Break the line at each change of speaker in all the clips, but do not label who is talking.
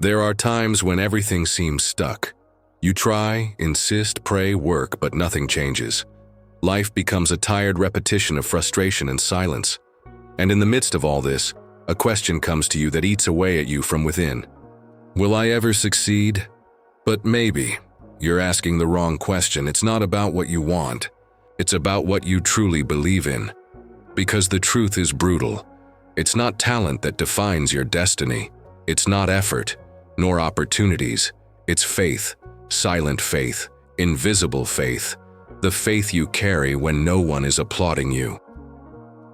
There are times when everything seems stuck. You try, insist, pray, work, but nothing changes. Life becomes a tired repetition of frustration and silence. And in the midst of all this, a question comes to you that eats away at you from within. Will I ever succeed? But maybe. You're asking the wrong question. It's not about what you want. It's about what you truly believe in. Because the truth is brutal. It's not talent that defines your destiny. It's not effort, nor opportunities. It's faith, silent faith, invisible faith, the faith you carry when no one is applauding you.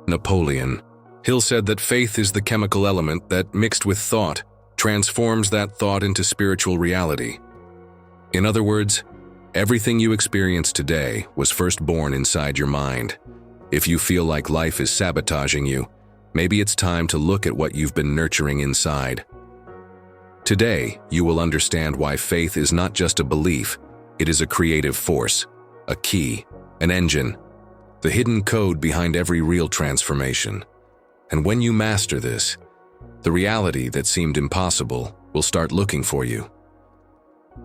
Napoleon Hill said that faith is the chemical element that, mixed with thought, transforms that thought into spiritual reality. In other words, everything you experience today was first born inside your mind. If you feel like life is sabotaging you, maybe it's time to look at what you've been nurturing inside. Today, you will understand why faith is not just a belief, it is a creative force, a key, an engine, the hidden code behind every real transformation. And when you master this, the reality that seemed impossible will start looking for you.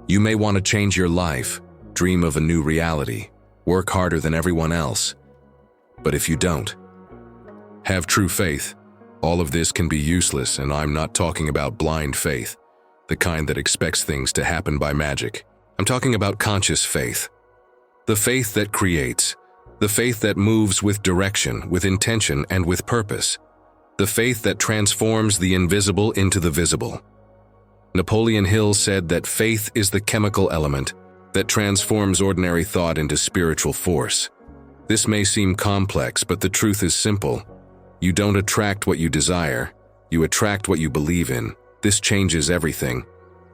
You may want to change your life, dream of a new reality, work harder than everyone else. But if you don't have true faith, all of this can be useless, and I'm not talking about blind faith, the kind that expects things to happen by magic. I'm talking about conscious faith. The faith that creates, the faith that moves with direction, with intention, and with purpose. The faith that transforms the invisible into the visible. Napoleon Hill said that faith is the chemical element that transforms ordinary thought into spiritual force. This may seem complex, but the truth is simple. You don't attract what you desire, you attract what you believe in. This changes everything.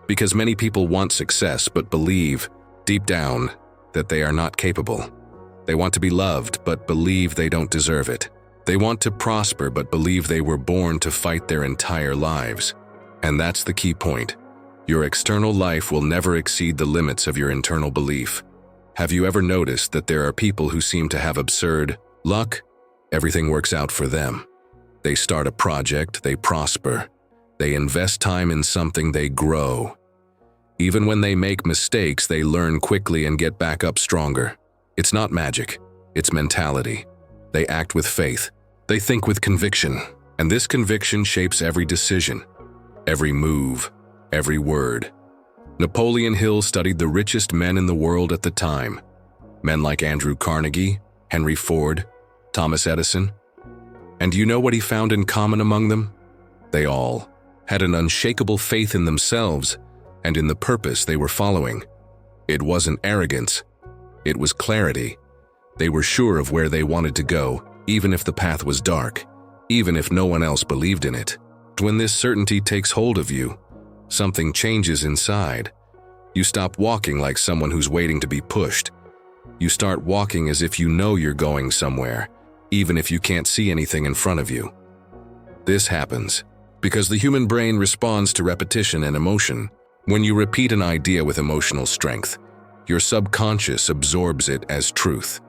Because many people want success but believe, deep down, that they are not capable. They want to be loved but believe they don't deserve it. They want to prosper but believe they were born to fight their entire lives. And that's the key point. Your external life will never exceed the limits of your internal belief. Have you ever noticed that there are people who seem to have absurd luck? Everything works out for them. They start a project, they prosper. They invest time in something, they grow. Even when they make mistakes, they learn quickly and get back up stronger. It's not magic, it's mentality. They act with faith. They think with conviction. And this conviction shapes every decision, every move, every word. Napoleon Hill studied the richest men in the world at the time. Men like Andrew Carnegie, Henry Ford, Thomas Edison. And you know what he found in common among them? They all had an unshakable faith in themselves and in the purpose they were following. It wasn't arrogance, it was clarity. They were sure of where they wanted to go, even if the path was dark, even if no one else believed in it. When this certainty takes hold of you, something changes inside. You stop walking like someone who's waiting to be pushed. You start walking as if you know you're going somewhere, even if you can't see anything in front of you. This happens because the human brain responds to repetition and emotion. When you repeat an idea with emotional strength, your subconscious absorbs it as truth.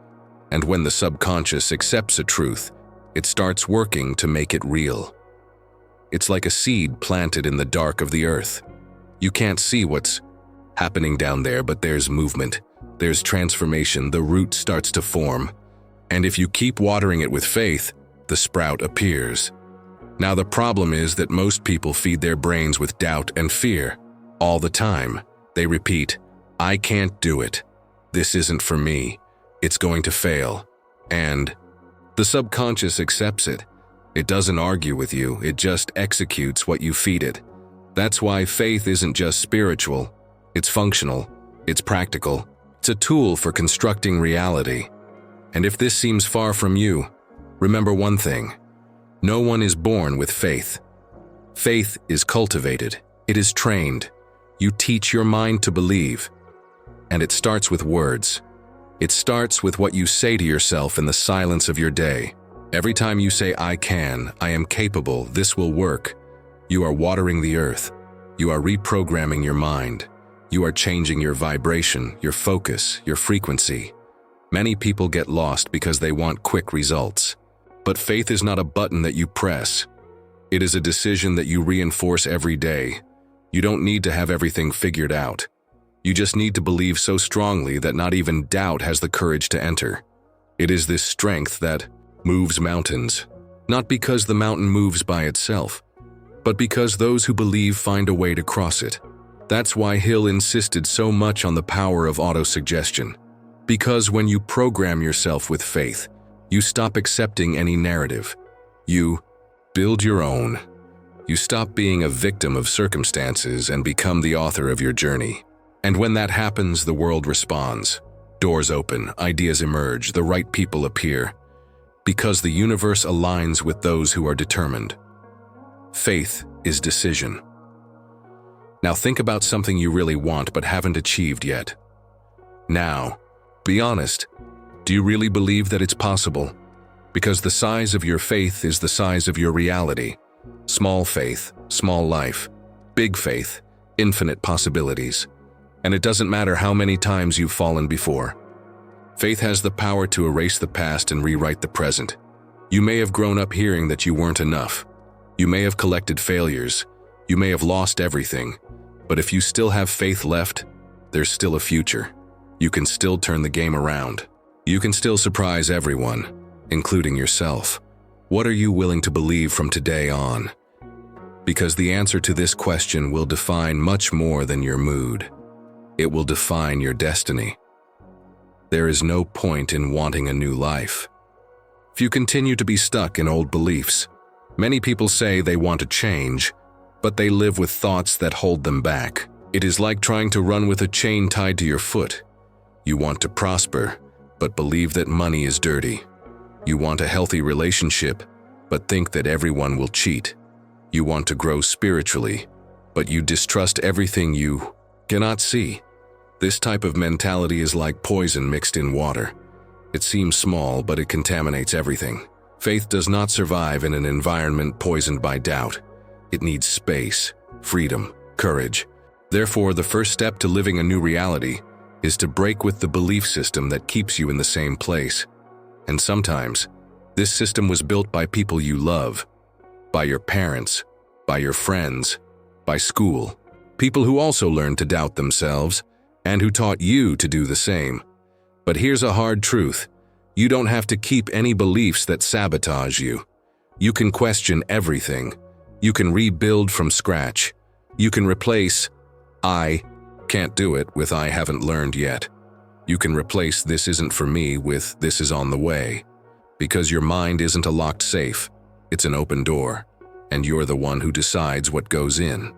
And when the subconscious accepts a truth, it starts working to make it real. It's like a seed planted in the dark of the earth. You can't see what's happening down there, but there's movement, there's transformation, the root starts to form. And if you keep watering it with faith, the sprout appears. Now the problem is that most people feed their brains with doubt and fear. All the time, they repeat, "I can't do it. This isn't for me. It's going to fail." And the subconscious accepts it. It doesn't argue with you, it just executes what you feed it. That's why faith isn't just spiritual, it's functional, it's practical, it's a tool for constructing reality. And if this seems far from you, remember one thing: no one is born with faith. Faith is cultivated, it is trained. You teach your mind to believe. And it starts with words. It starts with what you say to yourself in the silence of your day. Every time you say, "I can, I am capable, this will work," you are watering the earth. You are reprogramming your mind. You are changing your vibration, your focus, your frequency. Many people get lost because they want quick results. But faith is not a button that you press. It is a decision that you reinforce every day. You don't need to have everything figured out. You just need to believe so strongly that not even doubt has the courage to enter. It is this strength that moves mountains, not because the mountain moves by itself, but because those who believe find a way to cross it. That's why Hill insisted so much on the power of autosuggestion. Because when you program yourself with faith, you stop accepting any narrative. You build your own. You stop being a victim of circumstances and become the author of your journey. And when that happens, the world responds. Doors open, ideas emerge, the right people appear. Because the universe aligns with those who are determined. Faith is decision. Now think about something you really want but haven't achieved yet. Now, be honest. Do you really believe that it's possible? Because the size of your faith is the size of your reality. Small faith, small life. Big faith, infinite possibilities. And it doesn't matter how many times you've fallen before. Faith has the power to erase the past and rewrite the present. You may have grown up hearing that you weren't enough. You may have collected failures. You may have lost everything. But if you still have faith left, there's still a future. You can still turn the game around. You can still surprise everyone, including yourself. What are you willing to believe from today on? Because the answer to this question will define much more than your mood. It will define your destiny. There is no point in wanting a new life. If you continue to be stuck in old beliefs, many people say they want to change, but they live with thoughts that hold them back. It is like trying to run with a chain tied to your foot. You want to prosper, but believe that money is dirty. You want a healthy relationship, but think that everyone will cheat. You want to grow spiritually, but you distrust everything you cannot see. This type of mentality is like poison mixed in water. It seems small, but it contaminates everything. Faith does not survive in an environment poisoned by doubt. It needs space, freedom, courage. Therefore, the first step to living a new reality is to break with the belief system that keeps you in the same place. And sometimes, this system was built by people you love, by your parents, by your friends, by school, people who also learned to doubt themselves, and who taught you to do the same. But here's a hard truth. You don't have to keep any beliefs that sabotage you. You can question everything. You can rebuild from scratch. You can replace "I can't do it" with "I haven't learned yet." You can replace "this isn't for me" with "this is on the way." Because your mind isn't a locked safe. It's an open door. And you're the one who decides what goes in.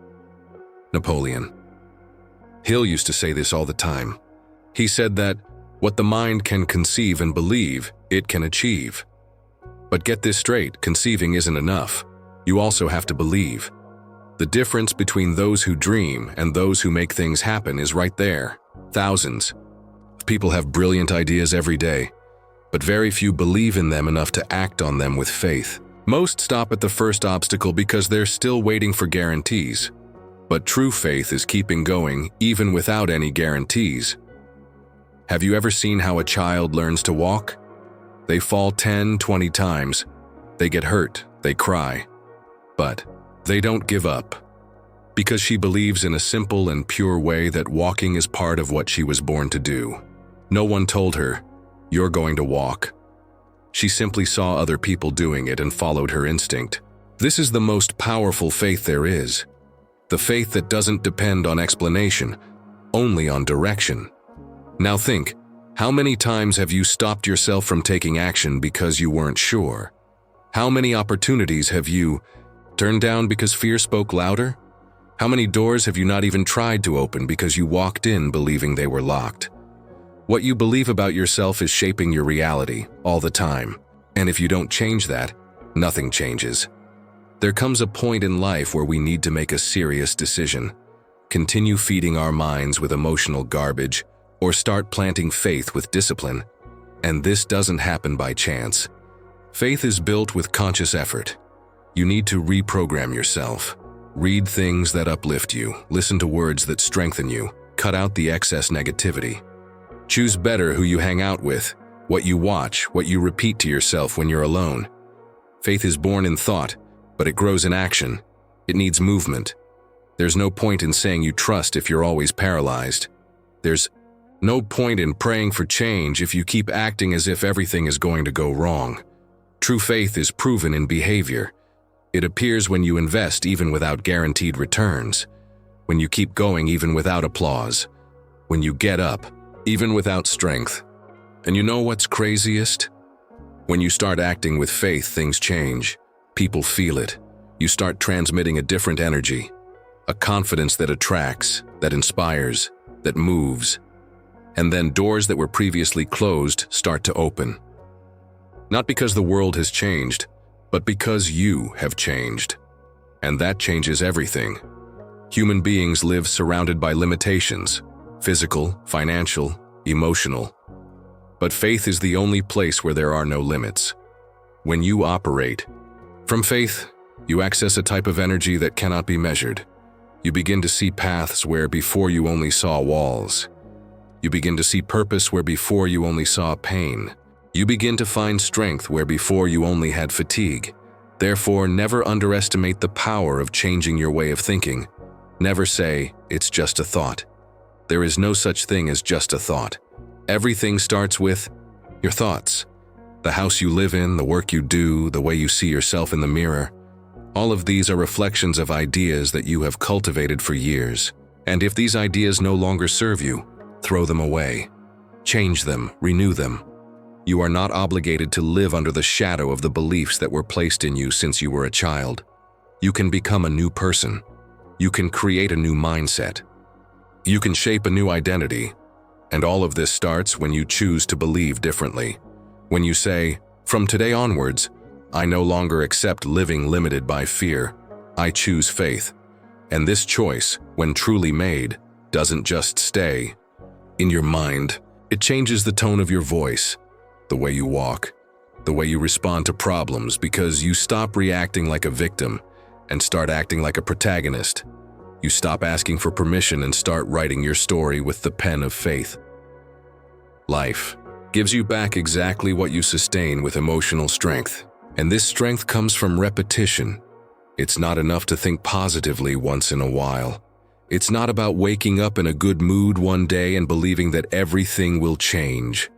Napoleon. Hill used to say this all the time. He said that what the mind can conceive and believe, it can achieve. But get this straight, conceiving isn't enough. You also have to believe. The difference between those who dream and those who make things happen is right there. Thousands of people have brilliant ideas every day, but very few believe in them enough to act on them with faith. Most stop at the first obstacle because they're still waiting for guarantees. But true faith is keeping going even without any guarantees. Have you ever seen how a child learns to walk? They fall 10, 20 times. They get hurt, they cry. But they don't give up. Because she believes in a simple and pure way that walking is part of what she was born to do. No one told her, "You're going to walk." She simply saw other people doing it and followed her instinct. This is the most powerful faith there is. The faith that doesn't depend on explanation, only on direction. Now think, how many times have you stopped yourself from taking action because you weren't sure? How many opportunities have you turned down because fear spoke louder? How many doors have you not even tried to open because you walked in believing they were locked? What you believe about yourself is shaping your reality all the time. And if you don't change that, nothing changes. There comes a point in life where we need to make a serious decision. Continue feeding our minds with emotional garbage, or start planting faith with discipline. And this doesn't happen by chance. Faith is built with conscious effort. You need to reprogram yourself. Read things that uplift you, listen to words that strengthen you, cut out the excess negativity. Choose better who you hang out with, what you watch, what you repeat to yourself when you're alone. Faith is born in thought, but it grows in action. It needs movement. There's no point in saying you trust if you're always paralyzed. There's no point in praying for change if you keep acting as if everything is going to go wrong. True faith is proven in behavior. It appears when you invest even without guaranteed returns, when you keep going even without applause, when you get up even without strength. And you know what's craziest? When you start acting with faith, things change. People feel it. You start transmitting a different energy, a confidence that attracts, that inspires, that moves. And then doors that were previously closed start to open. Not because the world has changed, but because you have changed. And that changes everything. Human beings live surrounded by limitations, physical, financial, emotional. But faith is the only place where there are no limits. When you operate from faith, you access a type of energy that cannot be measured. You begin to see paths where before you only saw walls. You begin to see purpose where before you only saw pain. You begin to find strength where before you only had fatigue. Therefore, never underestimate the power of changing your way of thinking. Never say, "It's just a thought." There is no such thing as just a thought. Everything starts with your thoughts. The house you live in, the work you do, the way you see yourself in the mirror. All of these are reflections of ideas that you have cultivated for years. And if these ideas no longer serve you, throw them away. Change them, renew them. You are not obligated to live under the shadow of the beliefs that were placed in you since you were a child. You can become a new person. You can create a new mindset. You can shape a new identity. And all of this starts when you choose to believe differently. When you say, "From today onwards, I no longer accept living limited by fear. I choose faith." And this choice, when truly made, doesn't just stay in your mind. It changes the tone of your voice, the way you walk, the way you respond to problems, because you stop reacting like a victim and start acting like a protagonist. You stop asking for permission and start writing your story with the pen of faith. Life gives you back exactly what you sustain with emotional strength. And this strength comes from repetition. It's not enough to think positively once in a while. It's not about waking up in a good mood one day and believing that everything will change.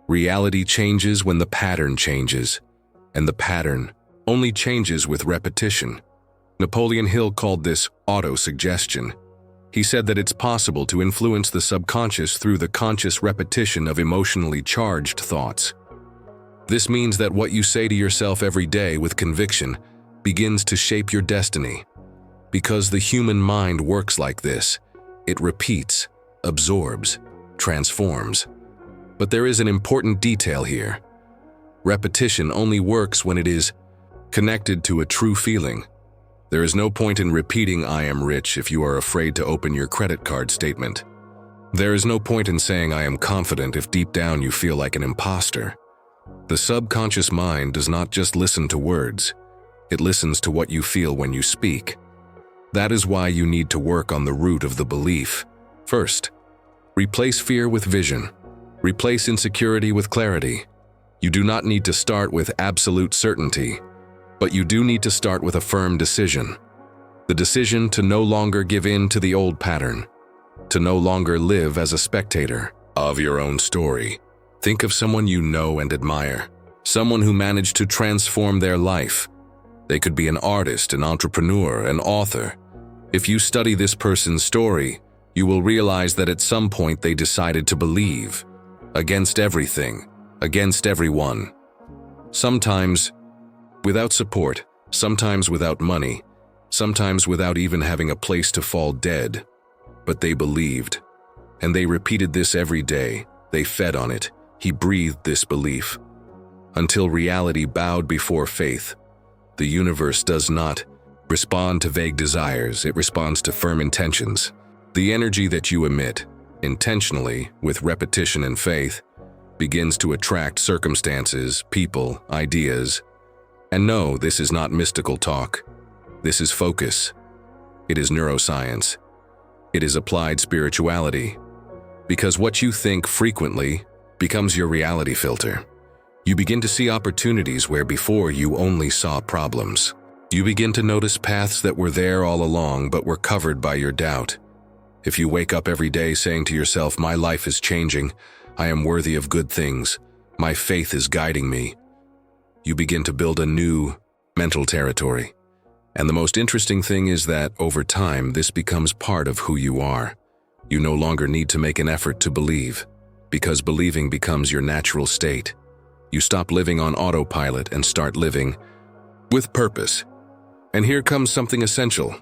Reality changes when the pattern changes. And the pattern only changes with repetition. Napoleon Hill called this auto-suggestion. He said that it's possible to influence the subconscious through the conscious repetition of emotionally charged thoughts. This means that what you say to yourself every day with conviction begins to shape your destiny. Because the human mind works like this. It repeats, absorbs, transforms. But there is an important detail here. Repetition only works when it is connected to a true feeling. There is no point in repeating "I am rich" if you are afraid to open your credit card statement. There is no point in saying "I am confident" if deep down you feel like an imposter. The subconscious mind does not just listen to words. It listens to what you feel when you speak. That is why you need to work on the root of the belief. First, replace fear with vision. Replace insecurity with clarity. You do not need to start with absolute certainty, but you do need to start with a firm decision. The decision to no longer give in to the old pattern, to no longer live as a spectator of your own story. Think of someone you know and admire, someone who managed to transform their life. They could be an artist, an entrepreneur, an author. If you study this person's story, you will realize that at some point they decided to believe, against everything, against everyone. Sometimes without support, sometimes without money, sometimes without even having a place to fall dead. But they believed, and they repeated this every day. They fed on it. He breathed this belief, until reality bowed before faith. The universe does not respond to vague desires, it responds to firm intentions. The energy that you emit, intentionally, with repetition and faith, begins to attract circumstances, people, ideas. And no, this is not mystical talk. This is focus. It is neuroscience. It is applied spirituality. Because what you think frequently becomes your reality filter. You begin to see opportunities where before you only saw problems. You begin to notice paths that were there all along but were covered by your doubt. If you wake up every day saying to yourself, "My life is changing, I am worthy of good things, my faith is guiding me," you begin to build a new mental territory. And the most interesting thing is that, over time, this becomes part of who you are. You no longer need to make an effort to believe, because believing becomes your natural state. You stop living on autopilot and start living with purpose. And here comes something essential: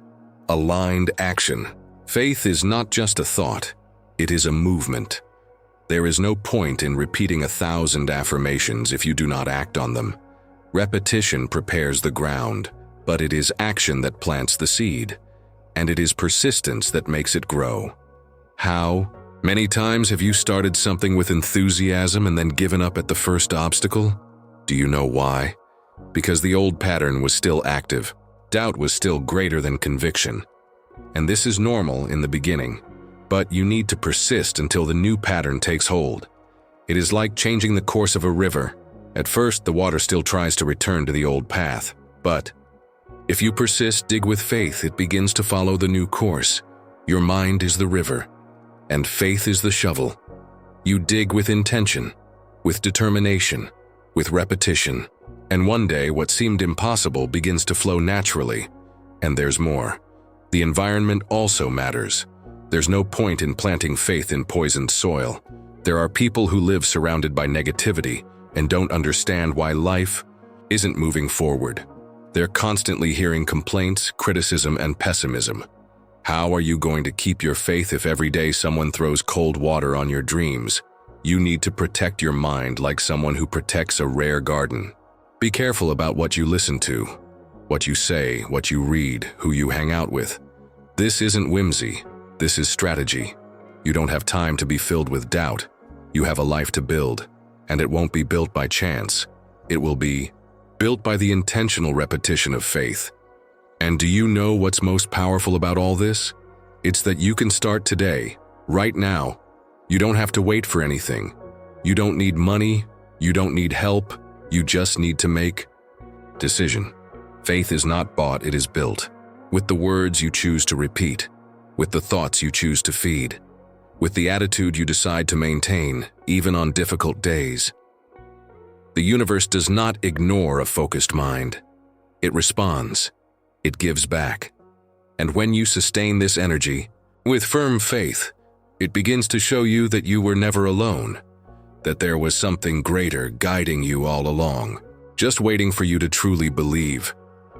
aligned action. Faith is not just a thought, it is a movement. There is no point in repeating 1,000 affirmations if you do not act on them. Repetition prepares the ground, but it is action that plants the seed, and it is persistence that makes it grow. How many times have you started something with enthusiasm and then given up at the first obstacle? Do you know why? Because the old pattern was still active. Doubt was still greater than conviction. And this is normal in the beginning, but you need to persist until the new pattern takes hold. It is like changing the course of a river. At first, the water still tries to return to the old path, but if you persist, dig with faith, it begins to follow the new course. Your mind is the river, and faith is the shovel. You dig with intention, with determination, with repetition, and one day what seemed impossible begins to flow naturally. And there's more. The environment also matters. There's no point in planting faith in poisoned soil. There are people who live surrounded by negativity and don't understand why life isn't moving forward. They're constantly hearing complaints, criticism, and pessimism. How are you going to keep your faith if every day someone throws cold water on your dreams? You need to protect your mind like someone who protects a rare garden. Be careful about what you listen to, what you say, what you read, who you hang out with. This isn't whimsy, this is strategy. You don't have time to be filled with doubt. You have a life to build, and it won't be built by chance. It will be built by the intentional repetition of faith. And do you know what's most powerful about all this? It's that you can start today, right now. You don't have to wait for anything. You don't need money, you don't need help, you just need to make a decision. Faith is not bought, it is built. With the words you choose to repeat, with the thoughts you choose to feed, with the attitude you decide to maintain, even on difficult days. The universe does not ignore a focused mind. It responds. It gives back. And when you sustain this energy, with firm faith, it begins to show you that you were never alone, that there was something greater guiding you all along, just waiting for you to truly believe.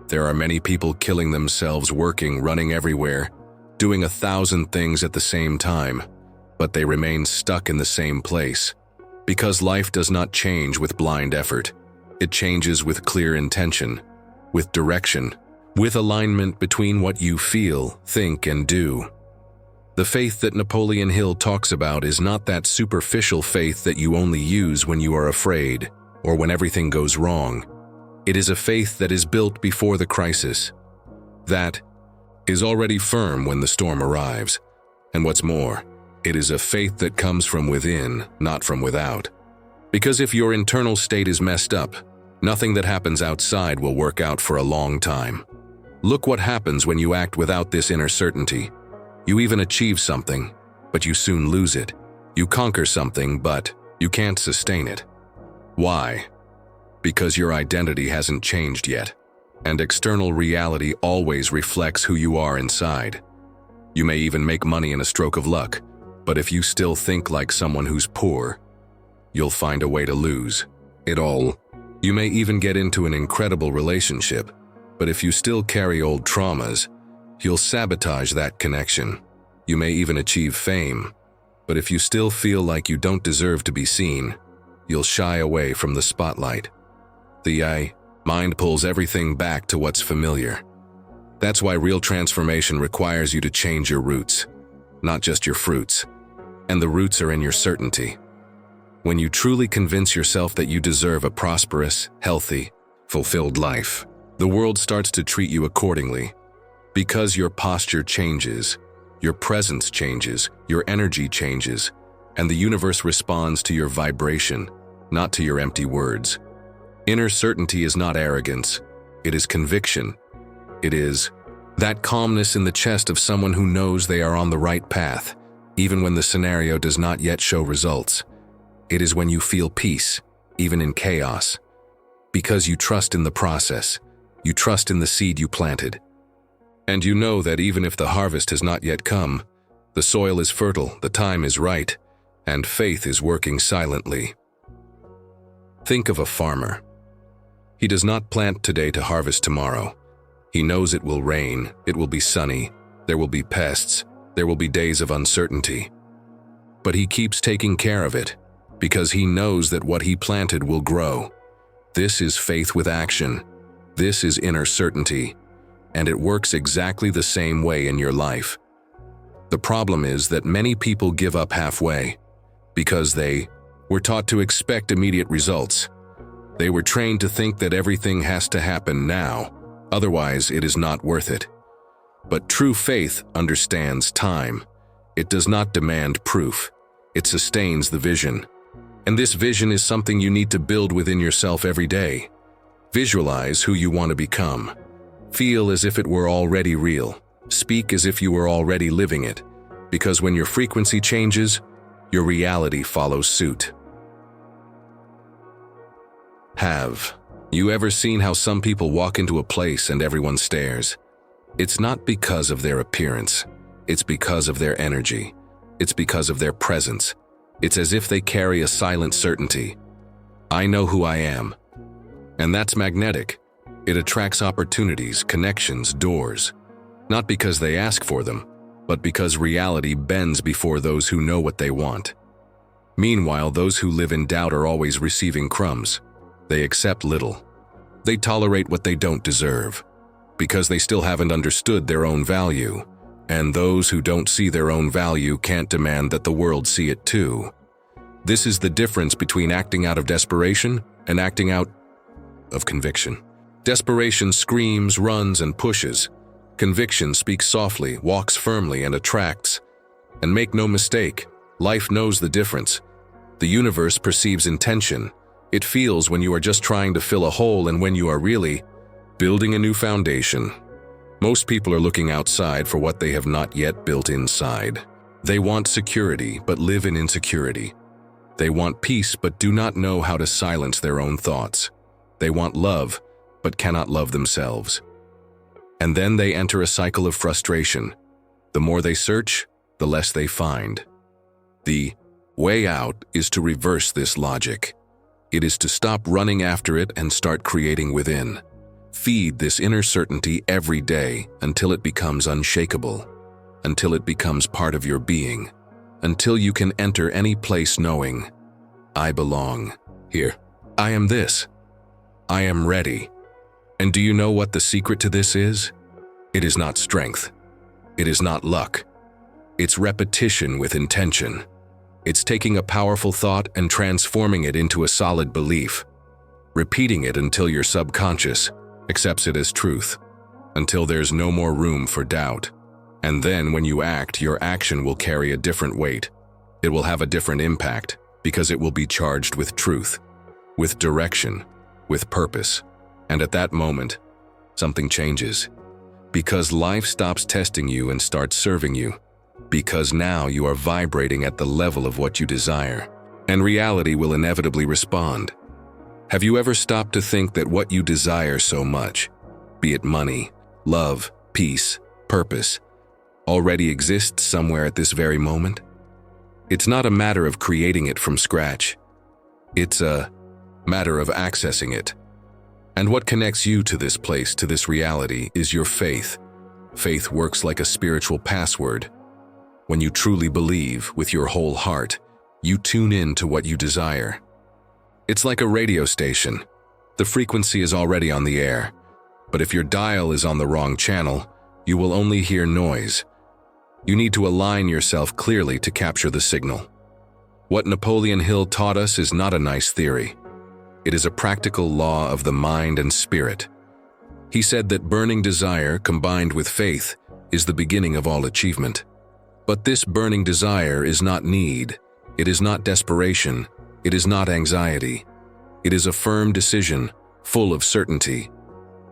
There are many people killing themselves, working, running everywhere, doing 1,000 things at the same time, but they remain stuck in the same place. Because life does not change with blind effort. It changes with clear intention, with direction, with alignment between what you feel, think, and do. The faith that Napoleon Hill talks about is not that superficial faith that you only use when you are afraid or when everything goes wrong. It is a faith that is built before the crisis, that is already firm when the storm arrives. And what's more, it is a faith that comes from within, not from without. Because if your internal state is messed up, nothing that happens outside will work out for a long time. Look what happens when you act without this inner certainty. You even achieve something, but you soon lose it. You conquer something, but you can't sustain it. Why? Because your identity hasn't changed yet, and external reality always reflects who you are inside. You may even make money in a stroke of luck, but if you still think like someone who's poor, you'll find a way to lose it all. You may even get into an incredible relationship, but if you still carry old traumas, you'll sabotage that connection. You may even achieve fame, but if you still feel like you don't deserve to be seen, you'll shy away from the spotlight. The mind pulls everything back to what's familiar. That's why real transformation requires you to change your roots, not just your fruits. And the roots are in your certainty. When you truly convince yourself that you deserve a prosperous, healthy, fulfilled life, the world starts to treat you accordingly. Because your posture changes, your presence changes, your energy changes, and the universe responds to your vibration, not to your empty words. Inner certainty is not arrogance, it is conviction, It is that calmness in the chest of someone who knows they are on the right path, even when the scenario does not yet show results. It is when you feel peace, even in chaos, because you trust in the process, you trust in the seed you planted. And you know that even if the harvest has not yet come, the soil is fertile, the time is right, and faith is working silently. Think of a farmer. He does not plant today to harvest tomorrow. He knows it will rain, it will be sunny, there will be pests, there will be days of uncertainty. But he keeps taking care of it, because he knows that what he planted will grow. This is faith with action. This is inner certainty. And it works exactly the same way in your life. The problem is that many people give up halfway, because they were taught to expect immediate results. They were trained to think that everything has to happen now, otherwise it is not worth it. But true faith understands time. It does not demand proof. It sustains the vision. And this vision is something you need to build within yourself every day. Visualize who you want to become. Feel as if it were already real. Speak as if you were already living it. Because when your frequency changes, your reality follows suit. Have you ever seen how some people walk into a place and everyone stares? It's not because of their appearance. It's because of their energy. It's because of their presence. It's as if they carry a silent certainty. I know who I am. And that's magnetic. It attracts opportunities, connections, doors. Not because they ask for them, but because reality bends before those who know what they want. Meanwhile, those who live in doubt are always receiving crumbs. They accept little. They tolerate what they don't deserve, because they still haven't understood their own value. And those who don't see their own value can't demand that the world see it too. This is the difference between acting out of desperation and acting out of conviction. Desperation screams, runs, and pushes. Conviction speaks softly, walks firmly, and attracts. And make no mistake, life knows the difference. The universe perceives intention. It feels when you are just trying to fill a hole and when you are really building a new foundation. Most people are looking outside for what they have not yet built inside. They want security, but live in insecurity. They want peace, but do not know how to silence their own thoughts. They want love, but cannot love themselves. And then they enter a cycle of frustration. The more they search, the less they find. The way out is to reverse this logic. It is to stop running after it and start creating within. Feed this inner certainty every day until it becomes unshakable, until it becomes part of your being, until you can enter any place knowing, I belong here. I am this. I am ready. And do you know what the secret to this is? It is not strength. It is not luck. It's repetition with intention. It's taking a powerful thought and transforming it into a solid belief, repeating it until your subconscious accepts it as truth, until there's no more room for doubt. And then when you act, your action will carry a different weight. It will have a different impact because it will be charged with truth, with direction, with purpose. And at that moment, something changes. Because life stops testing you and starts serving you. Because now you are vibrating at the level of what you desire. And reality will inevitably respond. Have you ever stopped to think that what you desire so much, be it money, love, peace, purpose, already exists somewhere at this very moment? It's not a matter of creating it from scratch. It's a matter of accessing it. And what connects you to this place, to this reality, is your faith. Faith works like a spiritual password. When you truly believe with your whole heart, you tune in to what you desire. It's like a radio station. The frequency is already on the air, but if your dial is on the wrong channel, you will only hear noise. You need to align yourself clearly to capture the signal. What Napoleon Hill taught us is not a nice theory. It is a practical law of the mind and spirit. He said that burning desire combined with faith is the beginning of all achievement. But this burning desire is not need. It is not desperation. It is not anxiety. It is a firm decision, full of certainty.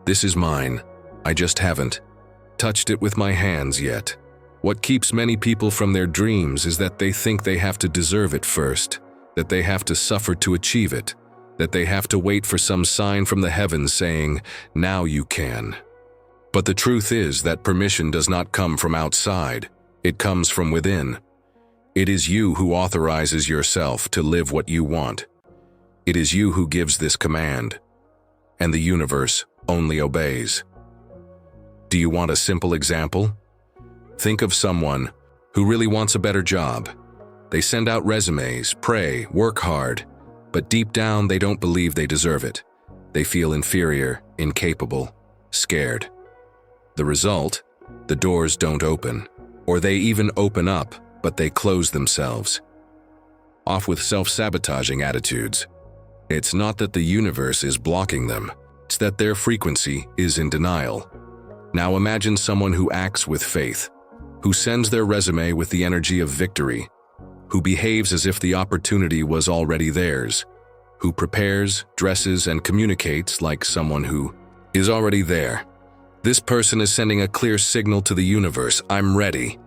This is mine. I just haven't touched it with my hands yet. What keeps many people from their dreams is that they think they have to deserve it first, that they have to suffer to achieve it, that they have to wait for some sign from the heavens saying, "Now you can." But the truth is that permission does not come from outside, it comes from within. It is you who authorizes yourself to live what you want. It is you who gives this command, and the universe only obeys. Do you want a simple example? Think of someone who really wants a better job. They send out resumes, pray, work hard, but deep down they don't believe they deserve it. They feel inferior, incapable, scared. The result? The doors don't open, or they even open up, but they close themselves. Off with self-sabotaging attitudes. It's not that the universe is blocking them, it's that their frequency is in denial. Now imagine someone who acts with faith, who sends their resume with the energy of victory, who behaves as if the opportunity was already theirs, who prepares, dresses, and communicates like someone who is already there. This person is sending a clear signal to the universe, "I'm ready."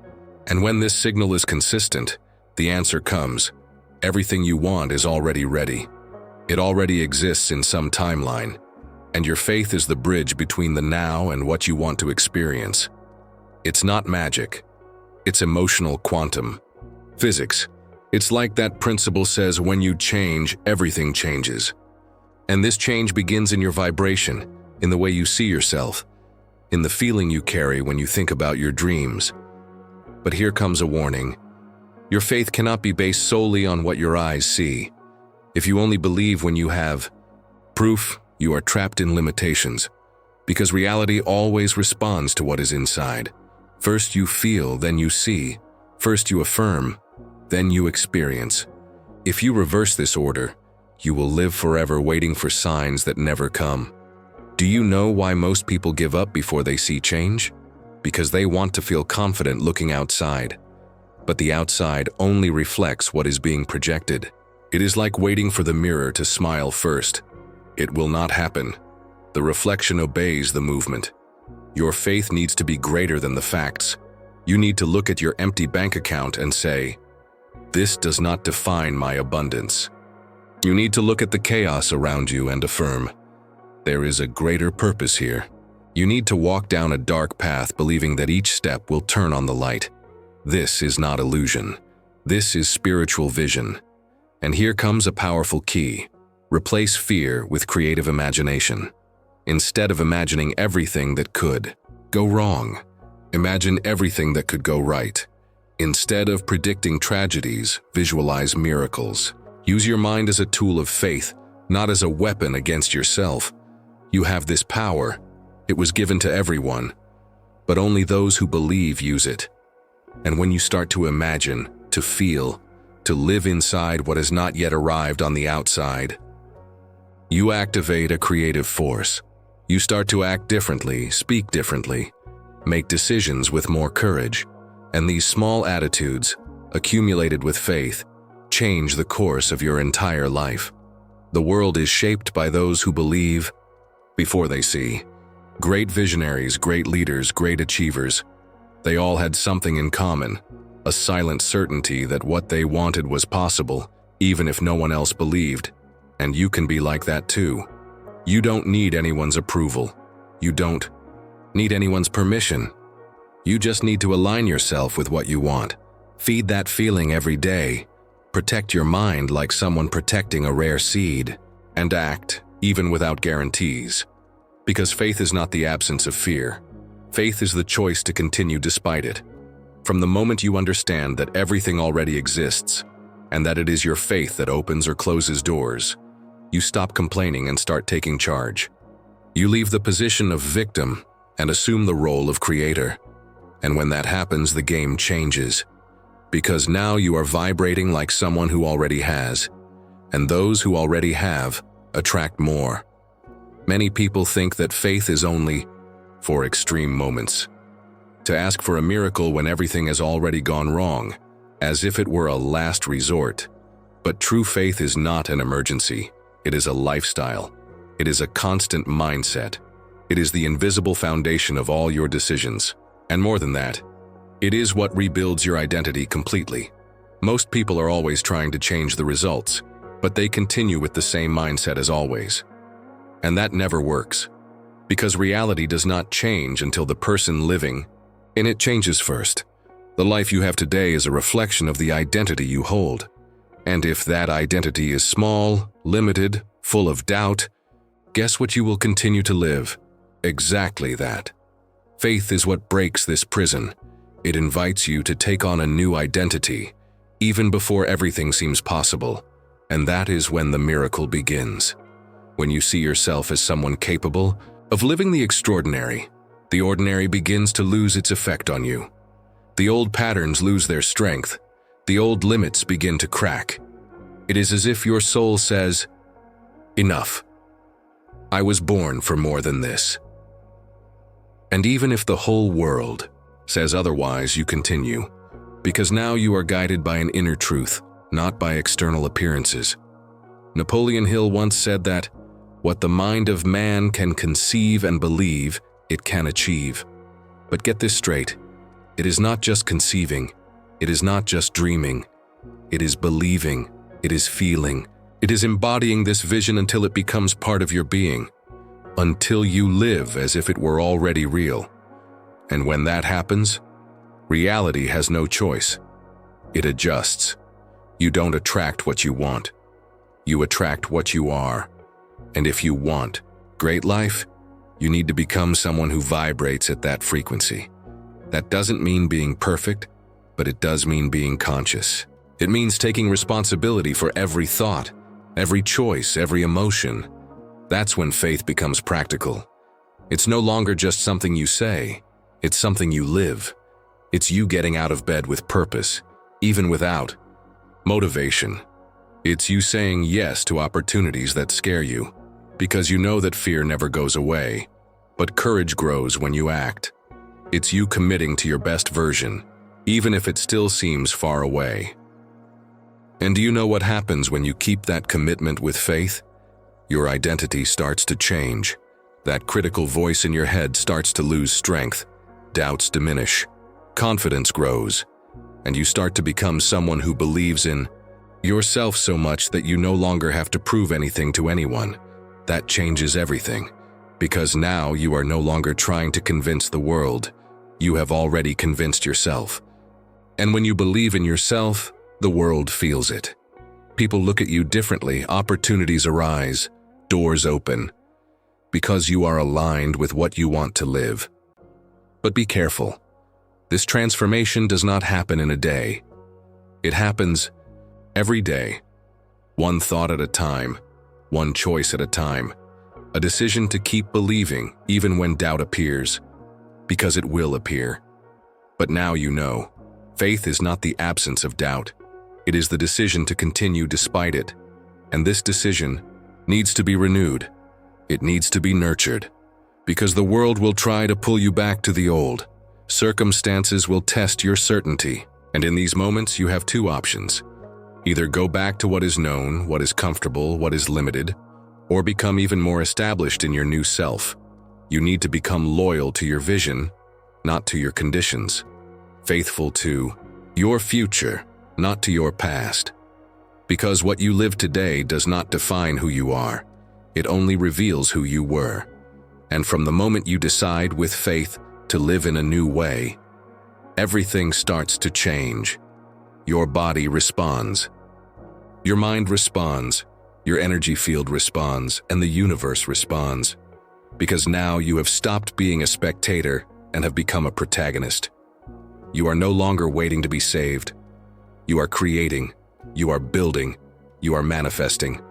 And when this signal is consistent, the answer comes. Everything you want is already ready. It already exists in some timeline, and your faith is the bridge between the now and what you want to experience. It's not magic. It's emotional quantum physics. It's like that principle says when you change, everything changes. And this change begins in your vibration, in the way you see yourself, in the feeling you carry when you think about your dreams. But here comes a warning. Your faith cannot be based solely on what your eyes see. If you only believe when you have proof, you are trapped in limitations, because reality always responds to what is inside. First you feel, then you see. First you affirm, then you experience. If you reverse this order, you will live forever waiting for signs that never come. Do you know why most people give up before they see change? Because they want to feel confident looking outside. But the outside only reflects what is being projected. It is like waiting for the mirror to smile first. It will not happen. The reflection obeys the movement. Your faith needs to be greater than the facts. You need to look at your empty bank account and say, "This does not define my abundance." You need to look at the chaos around you and affirm, "There is a greater purpose here." You need to walk down a dark path believing that each step will turn on the light. This is not illusion. This is spiritual vision. And here comes a powerful key. Replace fear with creative imagination. Instead of imagining everything that could go wrong, imagine everything that could go right. Instead of predicting tragedies, visualize miracles. Use your mind as a tool of faith, not as a weapon against yourself. You have this power. It was given to everyone, but only those who believe use it. And when you start to imagine, to feel, to live inside what has not yet arrived on the outside, you activate a creative force. You start to act differently, speak differently, make decisions with more courage. And these small attitudes, accumulated with faith, change the course of your entire life. The world is shaped by those who believe before they see. Great visionaries, great leaders, great achievers, they all had something in common, a silent certainty that what they wanted was possible, even if no one else believed. And you can be like that too. You don't need anyone's approval. You don't need anyone's permission. You just need to align yourself with what you want. Feed that feeling every day. Protect your mind like someone protecting a rare seed. And act, even without guarantees. Because faith is not the absence of fear. Faith is the choice to continue despite it. From the moment you understand that everything already exists, and that it is your faith that opens or closes doors, you stop complaining and start taking charge. You leave the position of victim and assume the role of creator. And when that happens, the game changes. Because now you are vibrating like someone who already has, and those who already have attract more. Many people think that faith is only for extreme moments. To ask for a miracle when everything has already gone wrong, as if it were a last resort. But true faith is not an emergency. It is a lifestyle. It is a constant mindset. It is the invisible foundation of all your decisions. And more than that, it is what rebuilds your identity completely. Most people are always trying to change the results, but they continue with the same mindset as always. And that never works, because reality does not change until the person living in it changes first. The life you have today is a reflection of the identity you hold. And if that identity is small, limited, full of doubt, guess what you will continue to live? Exactly that. Faith is what breaks this prison. It invites you to take on a new identity, even before everything seems possible. And that is when the miracle begins. When you see yourself as someone capable of living the extraordinary, the ordinary begins to lose its effect on you. The old patterns lose their strength. The old limits begin to crack. It is as if your soul says, "Enough. I was born for more than this." And even if the whole world says otherwise, you continue, because now you are guided by an inner truth, not by external appearances. Napoleon Hill once said that, "What the mind of man can conceive and believe, it can achieve." But get this straight, it is not just conceiving, it is not just dreaming, it is believing, it is feeling, it is embodying this vision until it becomes part of your being, until you live as if it were already real. And when that happens, reality has no choice. It adjusts. You don't attract what you want. You attract what you are. And if you want great life, you need to become someone who vibrates at that frequency. That doesn't mean being perfect, but it does mean being conscious. It means taking responsibility for every thought, every choice, every emotion. That's when faith becomes practical. It's no longer just something you say, it's something you live. It's you getting out of bed with purpose, even without motivation. It's you saying yes to opportunities that scare you, because you know that fear never goes away, but courage grows when you act. It's you committing to your best version, even if it still seems far away. And do you know what happens when you keep that commitment with faith? Your identity starts to change. That critical voice in your head starts to lose strength. Doubts diminish. Confidence grows. And you start to become someone who believes in yourself so much that you no longer have to prove anything to anyone. That changes everything. Because now you are no longer trying to convince the world. You have already convinced yourself. And when you believe in yourself, the world feels it. People look at you differently, opportunities arise, doors open, because you are aligned with what you want to live. But be careful. This transformation does not happen in a day. It happens every day, one thought at a time, one choice at a time, a decision to keep believing even when doubt appears, because it will appear. But now you know, faith is not the absence of doubt. It is the decision to continue despite it. And this decision needs to be renewed. It needs to be nurtured. Because the world will try to pull you back to the old. Circumstances will test your certainty. And in these moments, you have two options. Either go back to what is known, what is comfortable, what is limited, or become even more established in your new self. You need to become loyal to your vision, not to your conditions. Faithful to your future, not to your past. Because what you live today does not define who you are. It only reveals who you were. And from the moment you decide with faith to live in a new way, everything starts to change. Your body responds. Your mind responds. Your energy field responds, and the universe responds. Because now you have stopped being a spectator and have become a protagonist. You are no longer waiting to be saved. You are creating, you are building, you are manifesting.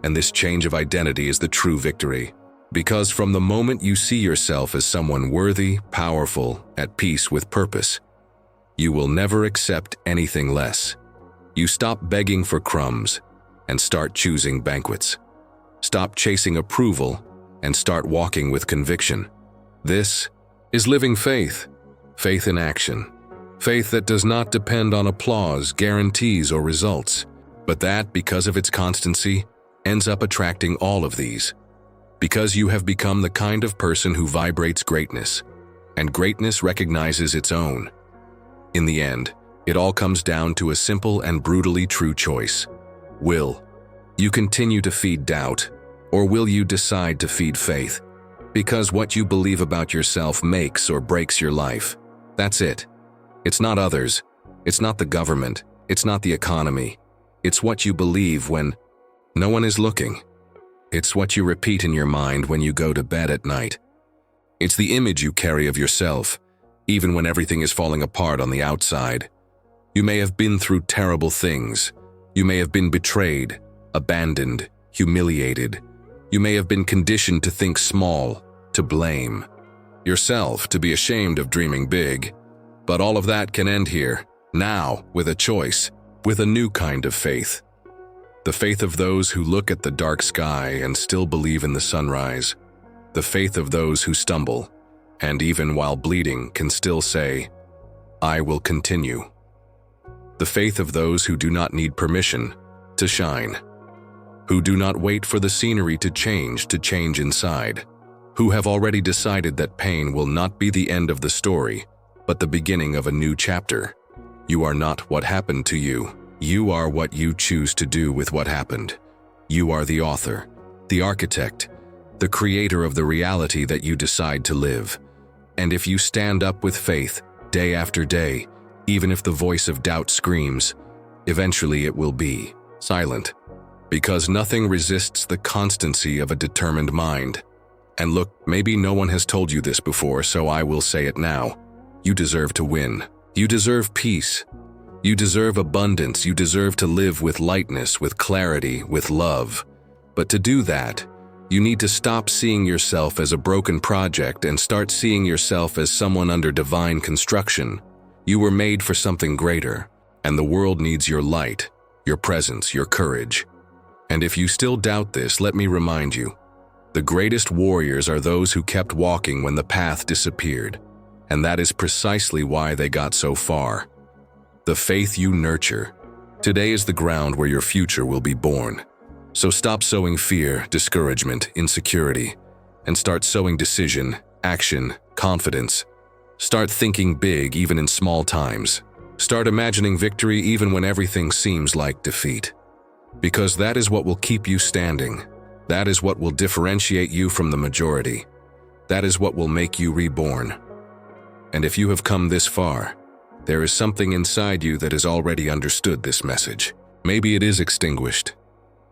And this change of identity is the true victory. Because from the moment you see yourself as someone worthy, powerful, at peace with purpose, you will never accept anything less. You stop begging for crumbs and start choosing banquets. Stop chasing approval and start walking with conviction. This is living faith, faith in action. Faith that does not depend on applause, guarantees, or results, but that, because of its constancy, ends up attracting all of these. Because you have become the kind of person who vibrates greatness, and greatness recognizes its own. In the end, it all comes down to a simple and brutally true choice. Will you continue to feed doubt, or will you decide to feed faith? Because what you believe about yourself makes or breaks your life. That's it. It's not others. It's not the government. It's not the economy. It's what you believe when no one is looking. It's what you repeat in your mind when you go to bed at night. It's the image you carry of yourself, even when everything is falling apart on the outside. You may have been through terrible things. You may have been betrayed, abandoned, humiliated. You may have been conditioned to think small, to blame yourself, to be ashamed of dreaming big. But all of that can end here, now, with a choice, with a new kind of faith. The faith of those who look at the dark sky and still believe in the sunrise. The faith of those who stumble, and even while bleeding can still say, I will continue. The faith of those who do not need permission to shine, who do not wait for the scenery to change inside, who have already decided that pain will not be the end of the story, but the beginning of a new chapter. You are not what happened to you. You are what you choose to do with what happened. You are the author, the architect, the creator of the reality that you decide to live. And if you stand up with faith, day after day, even if the voice of doubt screams, eventually it will be silent. Because nothing resists the constancy of a determined mind. And look, maybe no one has told you this before, so I will say it now. You deserve to win. You deserve peace. You deserve abundance. You deserve to live with lightness, with clarity, with love. But to do that, you need to stop seeing yourself as a broken project and start seeing yourself as someone under divine construction. You were made for something greater, and the world needs your light, your presence, your courage. And if you still doubt this, let me remind you, the greatest warriors are those who kept walking when the path disappeared, and that is precisely why they got so far. The faith you nurture. Today is the ground where your future will be born. So stop sowing fear, discouragement, insecurity, and start sowing decision, action, confidence. Start thinking big even in small times. Start imagining victory even when everything seems like defeat. Because that is what will keep you standing. That is what will differentiate you from the majority. That is what will make you reborn. And if you have come this far, there is something inside you that has already understood this message. Maybe it is extinguished.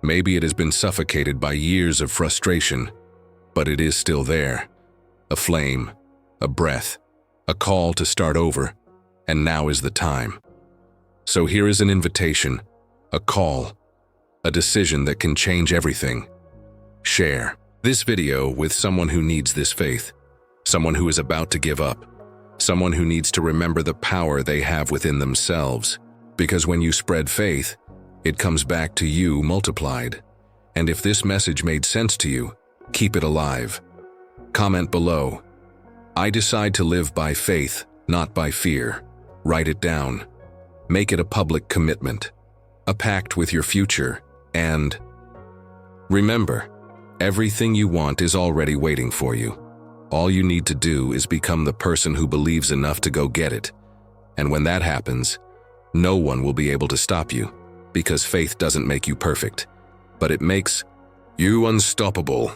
Maybe it has been suffocated by years of frustration, but it is still there. A flame, a breath, a call to start over, and now is the time. So here is an invitation, a call, a decision that can change everything. Share this video with someone who needs this faith, someone who is about to give up, someone who needs to remember the power they have within themselves. Because when you spread faith, it comes back to you multiplied. And if this message made sense to you, keep it alive. Comment below. I decide to live by faith, not by fear. Write it down. Make it a public commitment, a pact with your future, and remember, everything you want is already waiting for you. All you need to do is become the person who believes enough to go get it. And when that happens, no one will be able to stop you, because faith doesn't make you perfect, but it makes you unstoppable.